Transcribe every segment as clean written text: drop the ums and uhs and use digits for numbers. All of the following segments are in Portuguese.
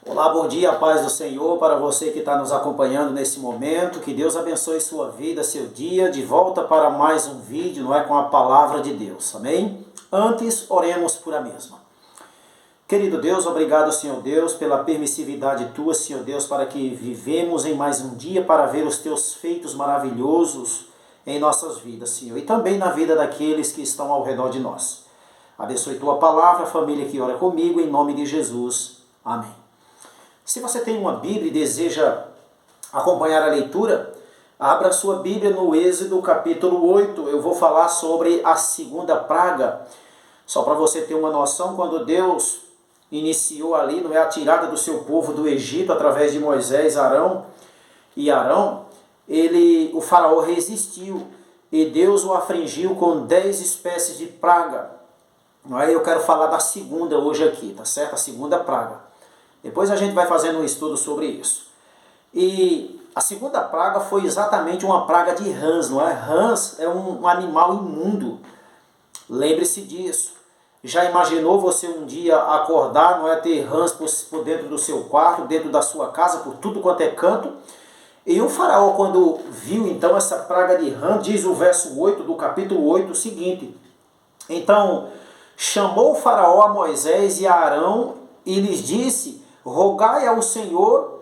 Olá, bom dia, paz do Senhor para você que está nos acompanhando nesse momento. Que Deus abençoe sua vida, seu dia. De volta para mais um vídeo, não é, com a palavra de Deus, amém? Antes, oremos por a mesma. Querido Deus, obrigado, Senhor Deus, pela permissividade tua, Senhor Deus, para que vivemos em mais um dia para ver os teus feitos maravilhosos em nossas vidas, Senhor, e também na vida daqueles que estão ao redor de nós. Abençoe tua palavra, a família que ora comigo, em nome de Jesus. Amém. Se você tem uma Bíblia e deseja acompanhar a leitura, abra sua Bíblia no Êxodo capítulo 8. Eu vou falar sobre a segunda praga. Só para você ter uma noção, quando Deus iniciou ali, não é, a tirada do seu povo do Egito através de Moisés, Arão, o faraó resistiu e Deus o afligiu com 10 espécies de praga. Eu quero falar da segunda hoje aqui, tá certo? A segunda praga. Depois a gente vai fazendo um estudo sobre isso. E a segunda praga foi exatamente uma praga de rãs, não é? Rãs é um animal imundo. Lembre-se disso. Já imaginou você um dia acordar, não é, ter rãs por dentro do seu quarto, dentro da sua casa, por tudo quanto é canto? E o faraó, quando viu então essa praga de rã, diz o verso 8 do capítulo 8 o seguinte: então chamou o faraó a Moisés e a Arão e lhes disse: rogai ao Senhor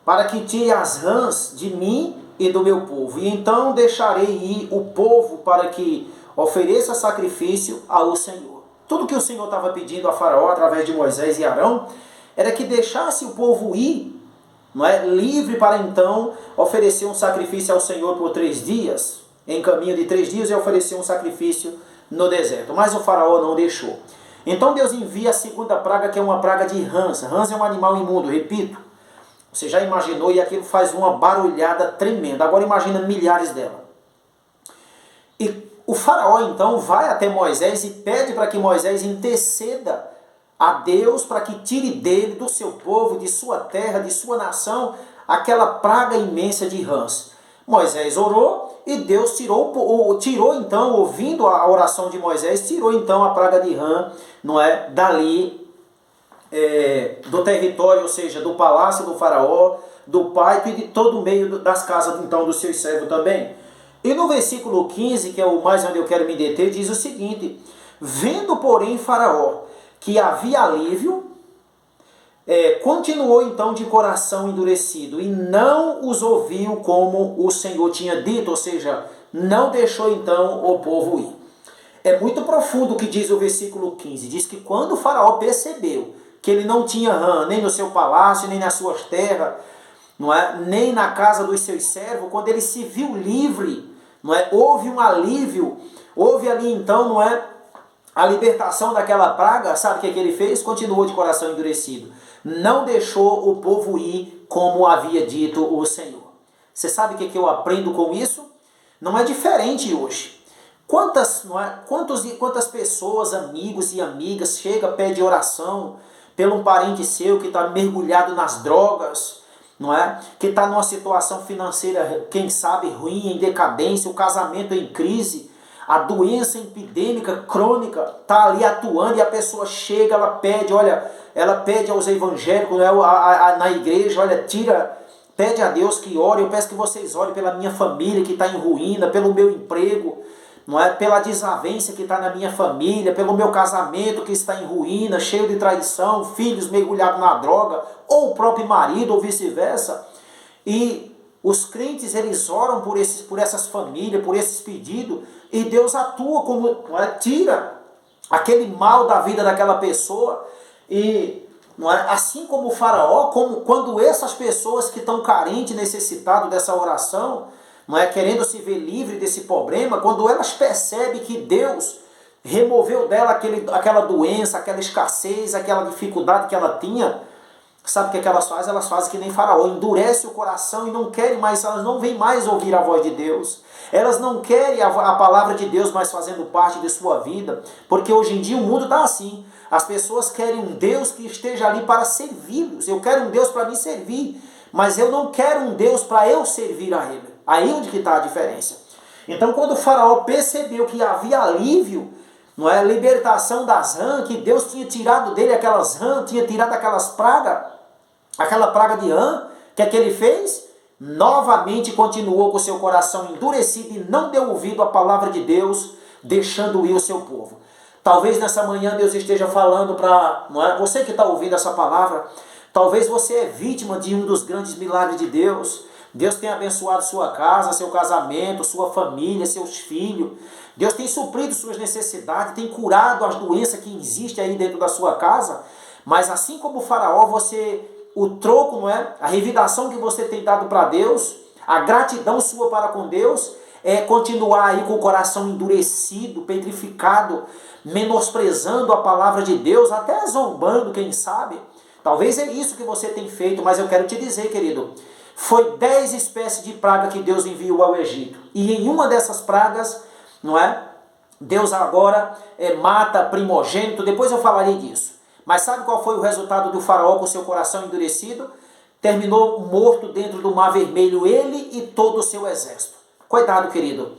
para que tire as rãs de mim e do meu povo, e então deixarei ir o povo para que ofereça sacrifício ao Senhor. Tudo que o Senhor estava pedindo a Faraó através de Moisés e Arão era que deixasse o povo ir, não é, livre, para então oferecer um sacrifício ao Senhor por 3 dias, em caminho de 3 dias, e oferecer um sacrifício no deserto. Mas o Faraó não deixou. Então Deus envia a segunda praga, que é uma praga de rãs. Rãs é um animal imundo, repito. Você já imaginou, e aquilo faz uma barulhada tremenda. Agora imagina milhares dela. E o faraó então vai até Moisés e pede para que Moisés interceda a Deus para que tire dele, do seu povo, de sua terra, de sua nação, aquela praga imensa de rãs. Moisés orou e Deus tirou então, ouvindo a oração de Moisés, tirou então a praga de rã, não é, dali, do território, ou seja, do palácio do faraó, do pátio e de todo o meio das casas então dos seus servos também. E no versículo 15, que é o mais onde eu quero me deter, diz o seguinte: vendo porém faraó que havia alívio, continuou então de coração endurecido e não os ouviu como o Senhor tinha dito, ou seja, não deixou então o povo ir. É muito profundo o que diz o versículo 15, diz que quando o faraó percebeu que ele não tinha rã nem no seu palácio, nem nas suas terras, não é, nem na casa dos seus servos, quando ele se viu livre, não é, houve um alívio, houve ali então, não é, a libertação daquela praga. Sabe o que ele fez? Continuou de coração endurecido. Não deixou o povo ir como havia dito o Senhor. Você sabe o que eu aprendo com isso? Não é diferente hoje. Quantas pessoas, amigos e amigas, chega, pede oração pelo um parente seu que está mergulhado nas drogas, não é? Que está numa situação financeira, quem sabe, ruim, em decadência, o casamento em crise, a doença epidêmica, crônica, está ali atuando, e a pessoa chega, ela pede aos evangélicos, na igreja, pede a Deus que ore. Eu peço que vocês orem pela minha família que está em ruína, pelo meu emprego, não é? Pela desavença que está na minha família, pelo meu casamento que está em ruína, cheio de traição, filhos mergulhados na droga, ou o próprio marido, ou vice-versa. E os crentes, eles oram por essas famílias, por esses pedidos, e Deus atua, como, não é, tira aquele mal da vida daquela pessoa. E não é, assim como o faraó, quando essas pessoas que estão carentes, necessitadas dessa oração, não é, querendo se ver livre desse problema, quando elas percebem que Deus removeu dela aquela doença, aquela escassez, aquela dificuldade que ela tinha, sabe o que elas fazem? Elas fazem que nem faraó, endurece o coração e não querem mais, elas não vêm mais ouvir a voz de Deus. Elas não querem a palavra de Deus mais fazendo parte de sua vida, porque hoje em dia o mundo está assim. As pessoas querem um Deus que esteja ali para servi-los. Eu quero um Deus para me servir, mas eu não quero um Deus para eu servir a Ele. Aí onde que está a diferença. Então, quando o faraó percebeu que havia alívio, não é? Libertação das rãs, que Deus tinha tirado dele aquelas rãs, tinha tirado aquelas pragas, aquela praga de rã, que é que ele fez? Novamente continuou com seu coração endurecido e não deu ouvido à palavra de Deus, deixando ir o seu povo. Talvez nessa manhã Deus esteja falando para, não é? Você que está ouvindo essa palavra, talvez você é vítima de um dos grandes milagres de Deus. Deus tem abençoado sua casa, seu casamento, sua família, seus filhos. Deus tem suprido suas necessidades, tem curado as doenças que existem aí dentro da sua casa. Mas assim como o faraó, o troco, não é? A revidação que você tem dado para Deus, a gratidão sua para com Deus, é continuar aí com o coração endurecido, petrificado, menosprezando a palavra de Deus, até zombando, quem sabe. Talvez é isso que você tem feito, mas eu quero te dizer, querido, foi 10 espécies de praga que Deus enviou ao Egito. E em uma dessas pragas, não é? Deus agora mata primogênito, depois eu falarei disso. Mas sabe qual foi o resultado do faraó com seu coração endurecido? Terminou morto dentro do Mar Vermelho, ele e todo o seu exército. Cuidado, querido.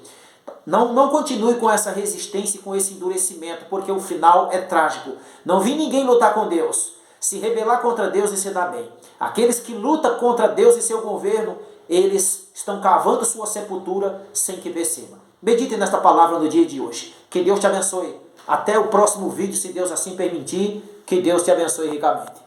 Não continue com essa resistência e com esse endurecimento, porque o final é trágico. Não vi ninguém lutar com Deus, se rebelar contra Deus e se dar bem. Aqueles que lutam contra Deus e seu governo, eles estão cavando sua sepultura sem que percebam. Medite nesta palavra no dia de hoje. Que Deus te abençoe. Até o próximo vídeo, se Deus assim permitir. Que Deus te abençoe ricamente.